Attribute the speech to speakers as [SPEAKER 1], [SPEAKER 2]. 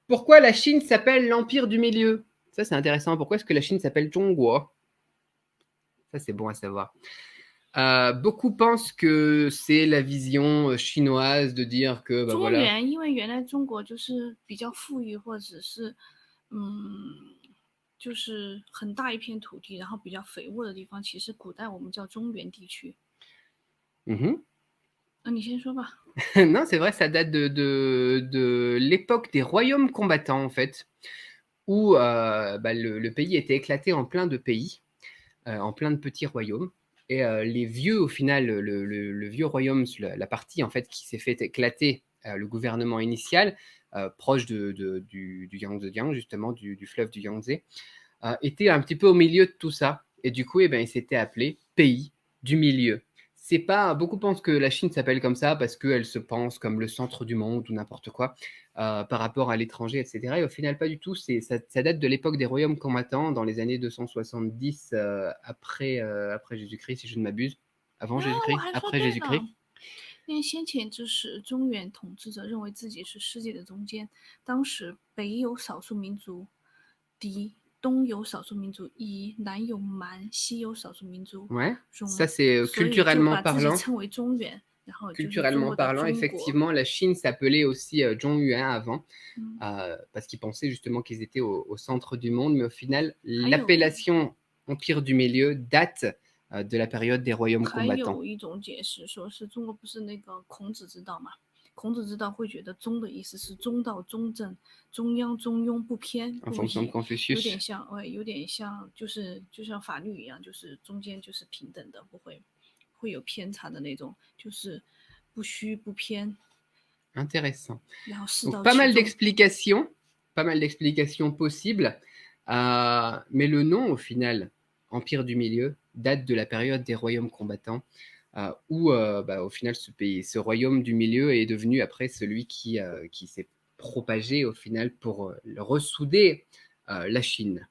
[SPEAKER 1] Pourquoi la Chine s'appelle l'Empire du Milieu? Ça, c'est intéressant. Pourquoi est-ce que la Chine s'appelle Zhongguo? Ça, c'est bon à savoir. Beaucoup pensent que c'est la vision chinoise de dire que, bah
[SPEAKER 2] 中
[SPEAKER 1] voilà.
[SPEAKER 2] 原，因为原来中国就是比较富裕，或者是就是很大一片土地，然后比较肥沃的地方，其实古代我们叫中原地区。
[SPEAKER 1] Mhm.
[SPEAKER 2] 那你先说吧。
[SPEAKER 1] Non, c'est vrai, ça date de l'époque des royaumes combattants, en fait, où bah, le pays était éclaté en plein de pays, en plein de petits royaumes. Et les vieux, au final, le vieux royaume, la partie en fait qui s'est fait éclater, le gouvernement initial, proche du Yangtze, justement, du fleuve du Yangtze, était un petit peu au milieu de tout ça. Et du coup, eh ben, il s'était appelé pays du milieu. C'est pas, beaucoup pensent que la Chine s'appelle comme ça parce qu'elle se pense comme le centre du monde ou n'importe quoi par rapport à l'étranger, etc. Et au final, pas du tout. Ça date de l'époque des royaumes combattants dans les années 270 après Jésus-Christ, si je ne m'abuse. Avant
[SPEAKER 2] 啊，我
[SPEAKER 1] Jésus-Christ,
[SPEAKER 2] 还说
[SPEAKER 1] après
[SPEAKER 2] 对了，Jésus-Christ. 因为先前就是中原统治者认为自己是世界的中间，当时北有少数民族狄，东有少数民族夷，南有蛮，西有少数民族
[SPEAKER 1] Ouais, ça
[SPEAKER 2] 戎，c'est所以就
[SPEAKER 1] culturellement
[SPEAKER 2] 把自己
[SPEAKER 1] parlant.
[SPEAKER 2] 称为中原，然后就是中
[SPEAKER 1] Culturellement
[SPEAKER 2] 国的
[SPEAKER 1] parlant,
[SPEAKER 2] 中国。
[SPEAKER 1] effectivement, la Chine s'appelait aussi Zhongyuan avant.
[SPEAKER 2] 嗯，Parce
[SPEAKER 1] qu'ils pensaient justement qu'ils étaient au centre du monde, mais au final,
[SPEAKER 2] 还有
[SPEAKER 1] l'appellation Empire du Milieu date de la période des royaumes
[SPEAKER 2] 还
[SPEAKER 1] combattants.
[SPEAKER 2] 有一种解释，说是中国不是那个孔子之道嘛？孔子之道会觉得中的意思是中道中正，中央中庸不偏
[SPEAKER 1] En
[SPEAKER 2] 不
[SPEAKER 1] fonction de
[SPEAKER 2] 倚，有点
[SPEAKER 1] Confucius.
[SPEAKER 2] 像，有点像，就是就像法律一样，就是中间就是平等的，不会有偏差的那种，就是不虚不偏，
[SPEAKER 1] Intéressant.
[SPEAKER 2] 然后事
[SPEAKER 1] Donc
[SPEAKER 2] 到其中。
[SPEAKER 1] pas mal d'explications possibles, mais le nom au final, Empire du Milieu, date de la période des royaumes combattants, où bah, au final ce royaume du milieu est devenu après celui qui s'est propagé au final pour ressouder la Chine.